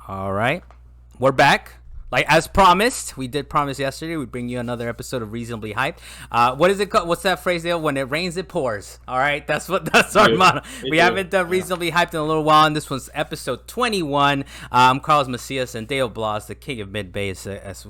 All right. We're back. Like as promised, we did promise yesterday we'd bring you another episode of Reasonably Hyped. What is it called? What's that phrase, Dale? When it rains, it pours. All right, that's our motto. We haven't done Reasonably Hyped in a little while, and this one's episode 21. I'm Carlos Macias, and Dale Blas, the king of Mid-Bay, is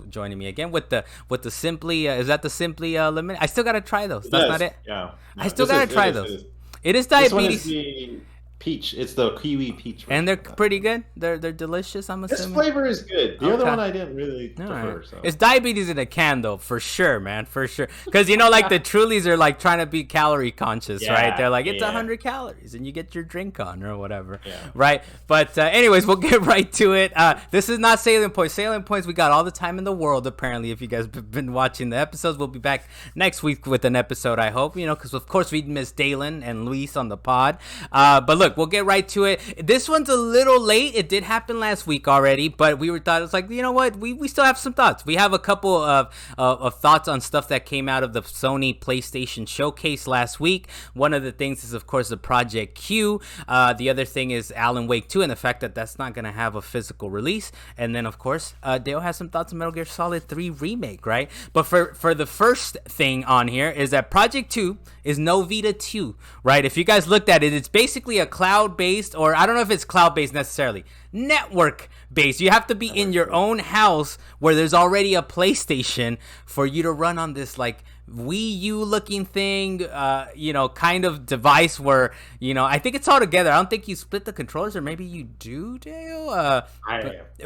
joining me again with the Simply. Is that the Simply limit? I still gotta try those. That's not it. Yeah, no, I still gotta try those. It is diabetes. This one is the peach. It's the kiwi peach. And they're pretty good. They're delicious. I'm assuming this flavor is good. The other one I didn't really prefer. Right. So. It's diabetes in a can, though, for sure, man, for sure. Because like the Trulies are like trying to be calorie conscious, right? They're like it's 100 calories, and you get your drink on or whatever, right? But anyways, we'll get right to it. This is not salient points. Salient points. We got all the time in the world, apparently. If you guys have been watching the episodes, we'll be back next week with an episode. I hope because of course we miss Dalen and Luis on the pod. But look, we'll get right to it. This one's a little late. It did happen last week already, but we thought it's like, you know what? We still have some thoughts. We have a couple of thoughts on stuff that came out of the Sony PlayStation showcase last week. One of the things is, of course, the Project Q. The other thing is Alan Wake 2 and the fact that that's not going to have a physical release. And then, of course, Dale has some thoughts on Metal Gear Solid 3 Remake, right? But for the first thing on here is that Project 2 is no Vita 2, right? If you guys looked at it, it's basically a cloud-based, or I don't know if it's cloud-based necessarily, network-based. You have to be in your own house where there's already a PlayStation for you to run on this like Wii U looking thing, kind of device where, I think it's all together. I don't think you split the controllers, or maybe you do, Dale.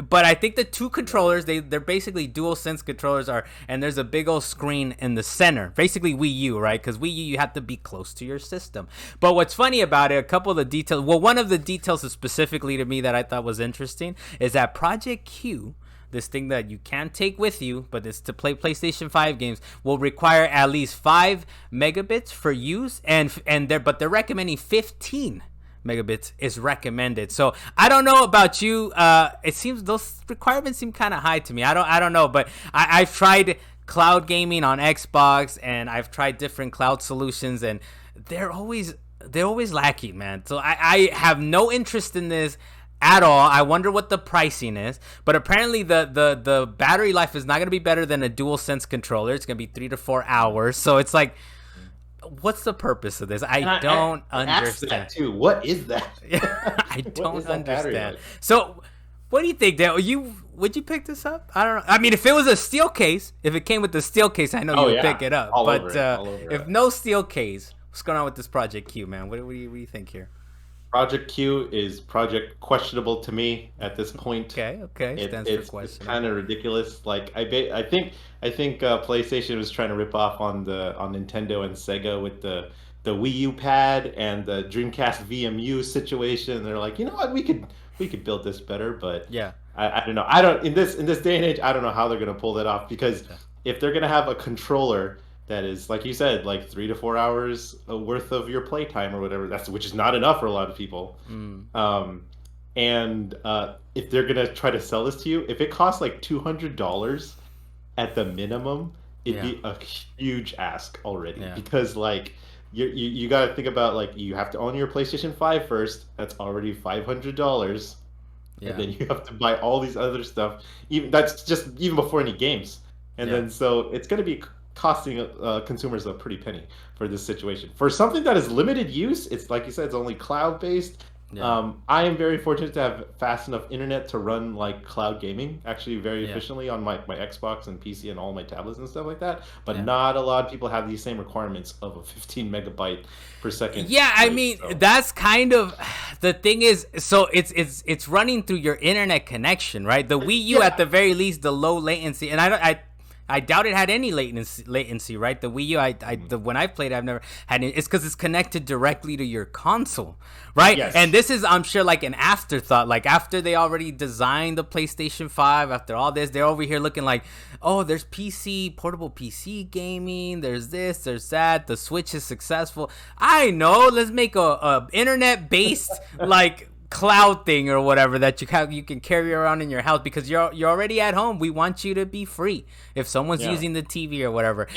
But I think the two controllers, they're basically dual sense controllers and there's a big old screen in the center, basically Wii U, right? Because Wii U, you have to be close to your system. But what's funny about it, a couple of the details, one of the details specifically to me that I thought was interesting is that Project Q, this thing that you can't take with you, but it's to play PlayStation 5 games, will require at least 5 megabits for use, but they're recommending 15 megabits is recommended. So I don't know about you. It seems those requirements seem kind of high to me. I don't know, but I've tried cloud gaming on Xbox, and I've tried different cloud solutions, and they're always lacking, man. So I have no interest in this at all. I wonder what the pricing is, but apparently the battery life is not going to be better than a DualSense controller. It's going to be 3 to 4 hours. So it's like, what's the purpose of this? I don't understand. That too. What is that? I don't understand. So what do you think, Dale? Would you pick this up? I don't know. I mean, if it was a steel case, if it came with the steel case, I know you would pick it up. If no steel case, what's going on with this Project Q, man? What do you think here? Project Q is project questionable to me at this point. Okay. It's kind of ridiculous. Like I think PlayStation was trying to rip off on Nintendo and Sega with the Wii U pad and the Dreamcast VMU situation. They're like, you know what, we could build this better, but I don't know. I don't in this day and age, I don't know how they're gonna pull that off, because if they're gonna have a controller that is, like you said, like 3 to 4 hours worth of your playtime or whatever, which is not enough for a lot of people. And if they're gonna try to sell this to you, if it costs like $200 at the minimum, it'd be a huge ask already. Because like you got to think about, like, you have to own your PlayStation 5 first. That's already $500. And then you have to buy all these other stuff. That's just even before any games. And then so it's gonna be costing consumers a pretty penny for this situation. For something that is limited use, it's like you said, it's only cloud-based. I am very fortunate to have fast enough internet to run like cloud gaming actually very efficiently on my Xbox and PC and all my tablets and stuff like that. But not a lot of people have these same requirements of a 15 megabyte per second. I mean, that's kind of the thing is, so it's running through your internet connection, right? The Wii U at the very least, the low latency, and I doubt it had any latency, right? The Wii U, when I played, I've never had it. It's because it's connected directly to your console, right? Yes. And this is, I'm sure, like an afterthought. Like after they already designed the PlayStation 5, after all this, they're over here looking like, oh, there's portable PC gaming. There's this, there's that. The Switch is successful. I know. Let's make a internet-based like cloud thing or whatever that you can carry around in your house, because you're already at home. We want you to be free if someone's using the TV or whatever.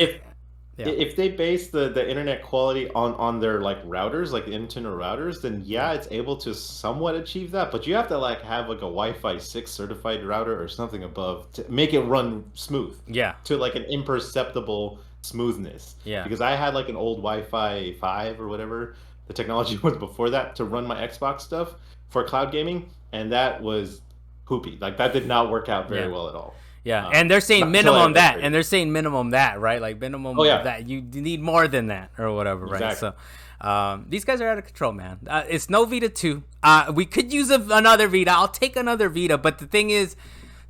if they base the internet quality on their like routers, like the internal routers, then yeah, it's able to somewhat achieve that. But you have to like have like a Wi-Fi 6 certified router or something above to make it run smooth. Yeah. To like an imperceptible smoothness. Yeah. Because I had like an old Wi-Fi 5 or whatever the technology was before that to run my Xbox stuff for cloud gaming, and that was poopy. Like that did not work out very well at all. Yeah, and they're saying minimum that, and they're saying minimum that, right? Like minimum that. You need more than that or whatever, right? Exactly. So these guys are out of control, man. It's no Vita 2. We could use another Vita. I'll take another Vita, but the thing is,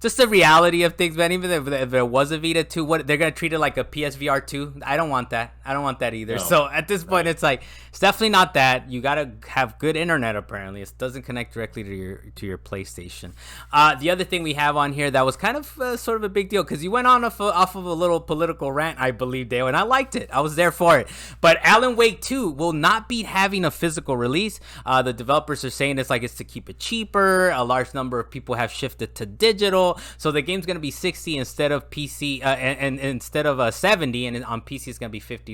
just the reality of things, man. Even if there was a Vita 2, what they're gonna treat it like a PSVR 2? I don't want that. I don't want that either. No. So at this point, it's like it's definitely not that. You gotta have good internet. Apparently, it doesn't connect directly to your PlayStation. The other thing we have on here that was kind of sort of a big deal because you went on off of a little political rant, I believe, Dale, and I liked it. I was there for it. But Alan Wake 2 will not be having a physical release. The developers are saying it's to keep it cheaper. A large number of people have shifted to digital. So the game's gonna be $60 instead of PC, and instead of 70, and on PC it's gonna be $50.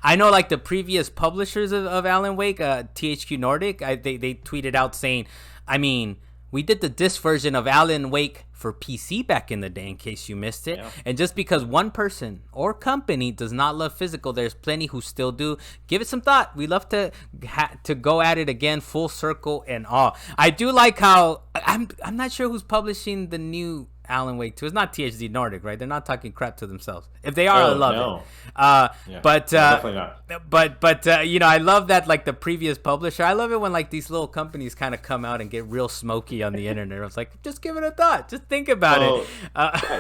I know, like the previous publishers of Alan Wake, THQ Nordic, they tweeted out saying, I mean, we did the disc version of Alan Wake for PC back in the day, in case you missed it. Yeah. And just because one person or company does not love physical, there's plenty who still do. Give it some thought. We love to go at it again, full circle and all. I do like how I'm not sure who's publishing the new Alan Wake 2. It's not THQ Nordic, right? They're not talking crap to themselves. If they are, I love it. But definitely not. But I love that, like the previous publisher. I love it when like these little companies kind of come out and get real smoky on the internet. I was like, just give it a thought. Just think about it.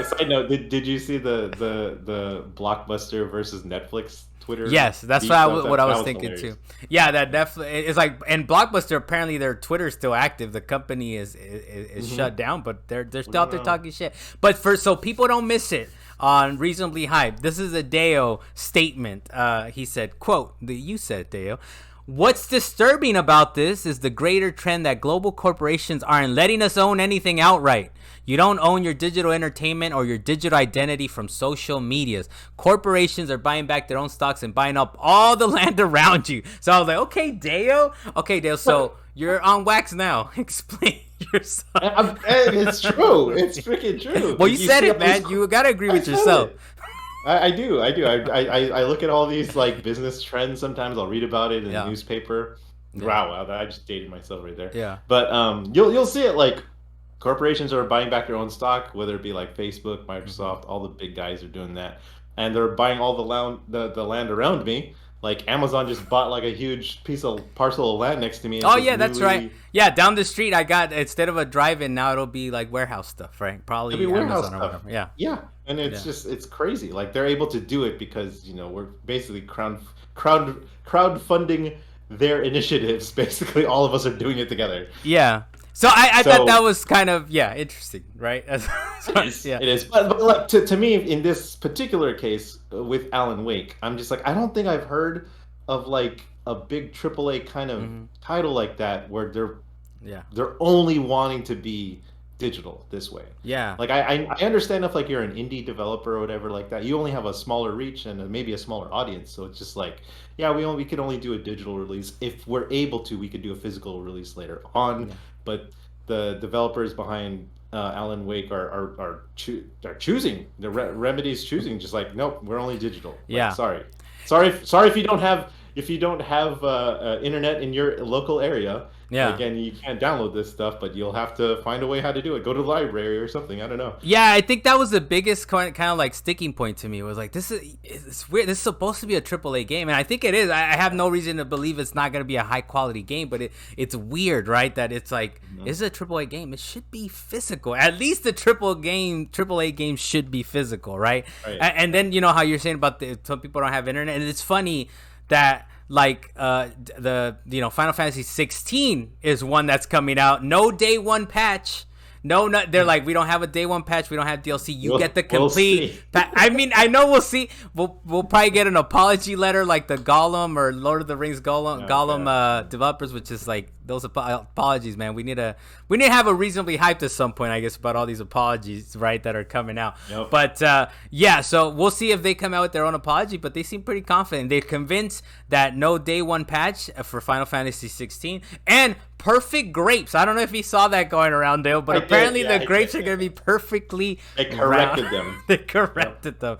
Side note: Did you see the Blockbuster versus Netflix Twitter? Yes, that's what I was thinking hilarious. Too. Yeah, that definitely is like. And Blockbuster, apparently their Twitter's still active. The company is shut down, but they're still out there talking shit. But so people don't miss it on Reasonably Hyped, this is a Deo statement. He said, quote, you said, Deo, what's disturbing about this is the greater trend that global corporations aren't letting us own anything outright. You don't own your digital entertainment or your digital identity from social medias. Corporations are buying back their own stocks and buying up all the land around you. So I was like, okay, Deo, so you're on wax now. Explain yourself. It's true. It's freaking true. Well, you said it, man. You got to agree with yourself. I do. I look at all these like business trends. Sometimes I'll read about it in the newspaper. Yeah. Wow, I just dated myself right there. Yeah. But you'll see it like corporations are buying back their own stock, whether it be like Facebook, Microsoft, all the big guys are doing that, and they're buying all the land around me. Like Amazon just bought like a huge parcel of land next to me. Oh yeah, that's right. Yeah, down the street I got, instead of a drive-in, now it'll be like warehouse stuff, right? Probably Amazon warehouse stuff. Or whatever. Yeah. Yeah, and it's just it's crazy. Like they're able to do it because we're basically crowdfunding their initiatives. Basically, all of us are doing it together. Yeah. So I thought that was kind of interesting, right? It is. But like to me, in this particular case with Alan Wake, I'm just like, I don't think I've heard of like a big AAA kind of title like that where they're only wanting to be digital this way. Yeah. Like I understand if like you're an indie developer or whatever like that, you only have a smaller reach and maybe a smaller audience. So it's just like, we could only do a digital release. If we're able to, we could do a physical release later on. Yeah. But the developers behind Alan Wake are choosing, the Remedy's choosing, just like, nope, we're only digital. Yeah. Like, sorry if you don't have internet in your local area. Yeah. Again, you can't download this stuff, but you'll have to find a way how to do it. Go to the library or something. I don't know. Yeah, I think that was the biggest kind of like sticking point to me. It was like, it's weird. This is supposed to be a AAA game, and I think it is. I have no reason to believe it's not going to be a high quality game, but it's weird, right? That it's like, this is a AAA game. It should be physical. At least the AAA game should be physical, right? And then how you're saying about some people don't have internet, and it's funny that like the Final Fantasy 16 is one that's coming out, no day one patch. No, they're like, we don't have a day one patch, we don't have DLC. You get the complete I mean, I know we'll see. We'll probably get an apology letter like the Gollum or Lord of the Rings Gollum developers, which is like those apologies, man. We need to have a reasonably hyped at some point, I guess, about all these apologies, right, that are coming out. Yep. But yeah, so we'll see if they come out with their own apology. But they seem pretty confident. They're convinced that no day one patch for Final Fantasy 16 and perfect grapes. I don't know if you saw that going around, Dale, but apparently the grapes are going to be perfectly. They corrected them. They corrected them.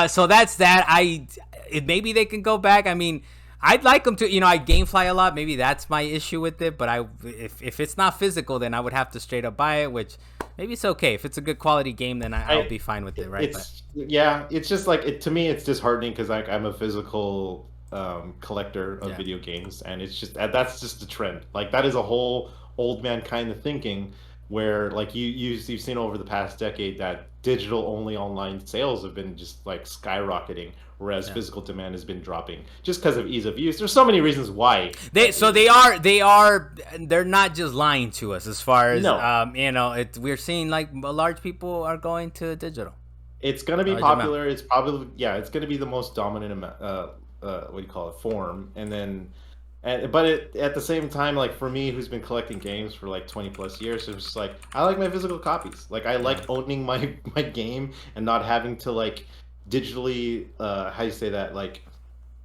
So that's that. Maybe they can go back. I mean, I'd like them to, I GameFly a lot. Maybe that's my issue with it. But if it's not physical, then I would have to straight up buy it, which maybe it's okay. If it's a good quality game, then I'll be fine with it, right? It's just like, to me, it's disheartening because I'm a physical collector of video games. And it's just, that's just the trend. Like, that is a whole old man kind of thinking where, like, you've seen over the past decade that digital only online sales have been just like skyrocketing, whereas physical demand has been dropping just because of ease of use. There's so many reasons why. They're not just lying to us as far as we're seeing like large people are going to digital. It's going to be popular. It's probably it's going to be the most dominant form, and then. But at the same time, like for me, who's been collecting games for like 20 plus years, it's just like I like my physical copies. Like I like owning my game and not having to like digitally like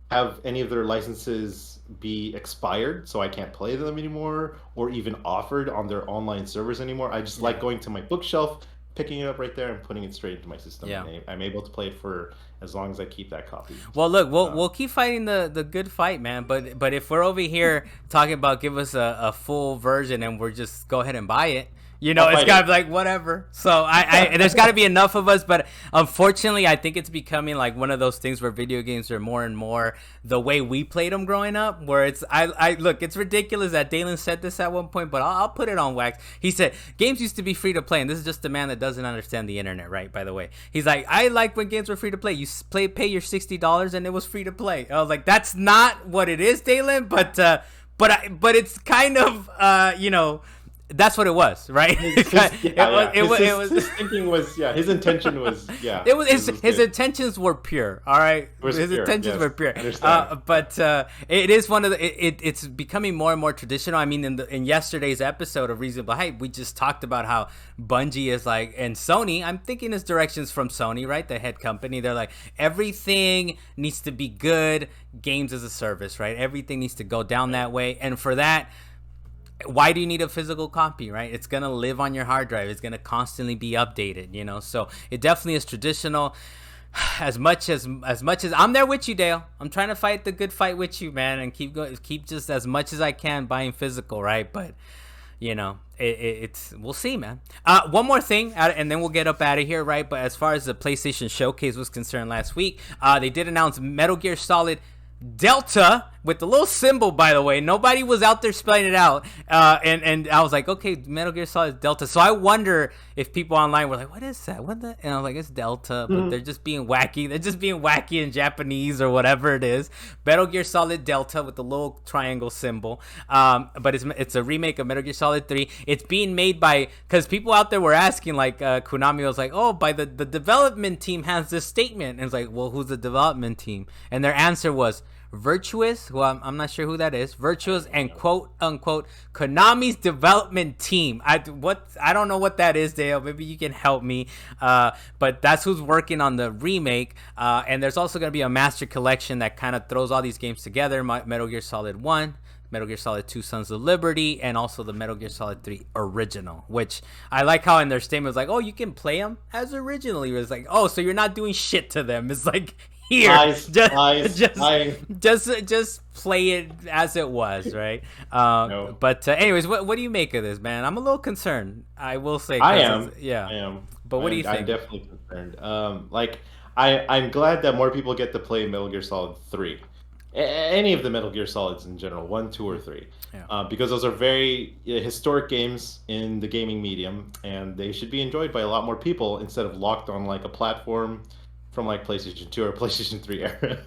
have any of their licenses be expired, so I can't play them anymore, or even offered on their online servers anymore. I just like going to my bookshelf, picking it up right there, and putting it straight into my system. Yeah. And I'm able to play it for as long as I keep that copy. Well, look, we'll keep fighting the good fight, man. But if we're over here talking about give us a full version and we're just go ahead and buy it, it's got to be like whatever. So I there's got to be enough of us. But unfortunately, I think it's becoming like one of those things where video games are more and more the way we played them growing up. Where it's look, it's ridiculous that Dalen said this at one point, but I'll put it on wax. He said games used to be free to play, and this is just a man that doesn't understand the internet, right? By the way, he's like, I like when games were free to play. You pay your $60 and it was free to play. I was like, that's not what it is, Dalen. But it's kind of that's what it was, right? His thinking was, his intention was, his intentions were pure, all right? His intentions were pure. But it is one of it's becoming more and more traditional. I mean, in yesterday's episode of Reasonable Hype, we just talked about how Bungie is like, and Sony, I'm thinking it's directions from Sony, right? The head company. They're like, everything needs to be good, games as a service, right? Everything needs to go down that way. And for that, why do you need a physical copy, right? It's going to live on your hard drive. It's going to constantly be updated, so it definitely is traditional. As much as I'm there with you, Dale. I'm trying to fight the good fight with you, man, and keep just as much as I can buying physical, right? But it's we'll see, man. One more thing, and then we'll get up out of here, right? But as far as the PlayStation Showcase was concerned last week, they did announce Metal Gear Solid Delta with the little symbol, by the way. Nobody was out there spelling it out, and I was like, okay, Metal Gear Solid Delta. So I wonder if people online were like, what is that? What the? And I was like, it's Delta, but they're just being wacky. They're just being wacky in Japanese or whatever it is. Metal Gear Solid Delta with the little triangle symbol. But it's a remake of Metal Gear Solid 3. It's being made by, because people out there were asking, like Konami was like, oh, by the development team has this statement, and it's like, well, who's the development team? And their answer was Virtuous, who I'm not sure who that is. Virtuous and quote unquote Konami's development team. I don't know what that is, Dale. Maybe you can help me. But that's who's working on the remake. And there's also going to be a master collection that kind of throws all these games together. Metal Gear Solid 1, Metal Gear Solid 2 Sons of Liberty, and also the Metal Gear Solid 3 Original, which I like how in their statement was like, oh, you can play them as originally. It was like, oh, so you're not doing shit to them. It's like, here, just play it as it was, right? No. But anyways, what do you make of this, man? I'm a little concerned, I will say. I am. But what do you think? I'm definitely concerned. I'm glad that more people get to play Metal Gear Solid 3. Any of the Metal Gear Solids in general, 1, 2, or 3. Because those are very historic games in the gaming medium, and they should be enjoyed by a lot more people instead of locked on like a platform from like PlayStation 2 or PlayStation 3 era.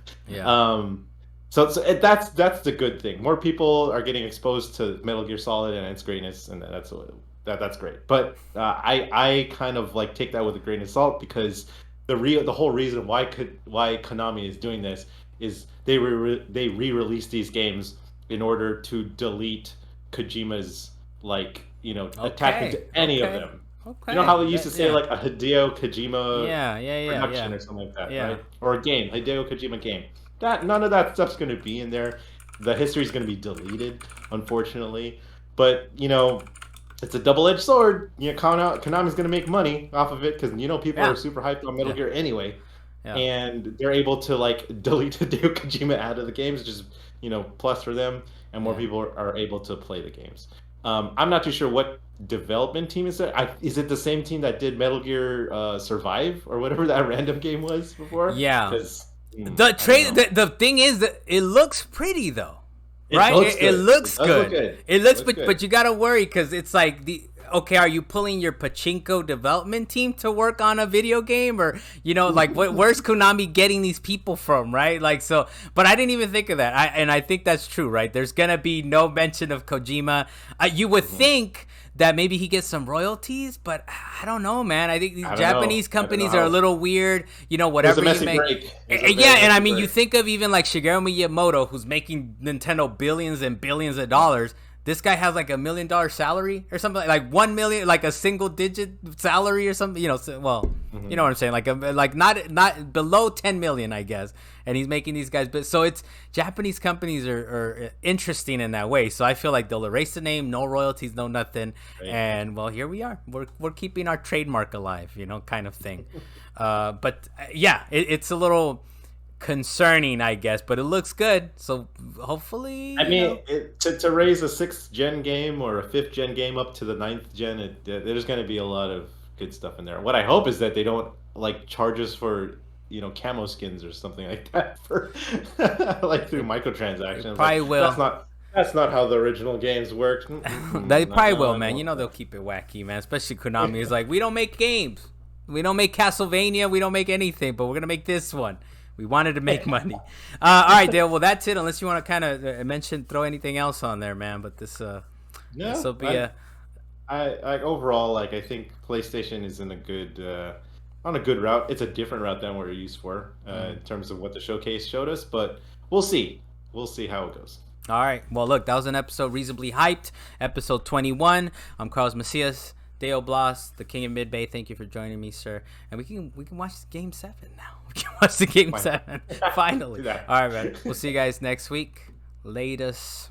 So that's the good thing. More people are getting exposed to Metal Gear Solid and its greatness, and that's great. But I kind of like take that with a grain of salt, because the whole reason why Konami is doing this is they re-release these games in order to delete Kojima's like attachment to any of them. Okay. You know how they used to say like a Hideo Kojima production or something like that, right? Or a game, Hideo Kojima game. That none of that stuff's going to be in there. The history's going to be deleted, unfortunately. But it's a double-edged sword. Konami's going to make money off of it because people are super hyped on Metal Gear anyway, and they're able to like delete Hideo Kojima out of the games, which is plus for them, and more people are able to play the games. I'm not too sure what development team is it. Is it the same team that did Metal Gear Survive or whatever that random game was before? Yeah. The thing is that it looks pretty though, right? It looks good. It looks good. But you gotta worry because it's like are you pulling your pachinko development team to work on a video game, or like where's Konami getting these people from, right? Like so, but I didn't even think of that. I think that's true, right? There's gonna be no mention of Kojima. You would think that maybe he gets some royalties, but I don't know, man. I think these Japanese companies are a little weird. Whatever you make. And I mean, you think of even like Shigeru Miyamoto, who's making Nintendo billions and billions of dollars. This guy has like $1 million salary or something, like 1 million, like a single digit salary or something. You know what I'm saying, like not below 10 million, I guess. And he's making these guys, but so it's Japanese companies are interesting in that way. So I feel like they'll erase the name, no royalties, no nothing, and well, here we are. We're keeping our trademark alive, kind of thing. But it's a little concerning, I guess, but it looks good. So hopefully, I mean, to raise a 6th gen game or a 5th gen game up to the 9th gen, there's going to be a lot of good stuff in there. What I hope is that they don't like charge us for camo skins or something like that for like through microtransactions. Probably will. That's not how the original games worked. They probably will, man. They'll keep it wacky, man. Especially Konami is like, we don't make games, we don't make Castlevania, we don't make anything, but we're gonna make this one. We wanted to make money. All right, Dale. Well, that's it. Unless you want to kind of throw anything else on there, man. But this will be I overall, like, I think PlayStation is in a good on a good route. It's a different route than what we're used for in terms of what the showcase showed us. But we'll see. We'll see how it goes. All right. Well, look, that was an episode reasonably hyped. Episode 21. I'm Carlos Macias. Deo Blas, the King of Mid-Bay, thank you for joining me, sir. And we can watch Game 7 now. We can watch the Game 7, finally. All right, man. We'll see you guys next week. Latest.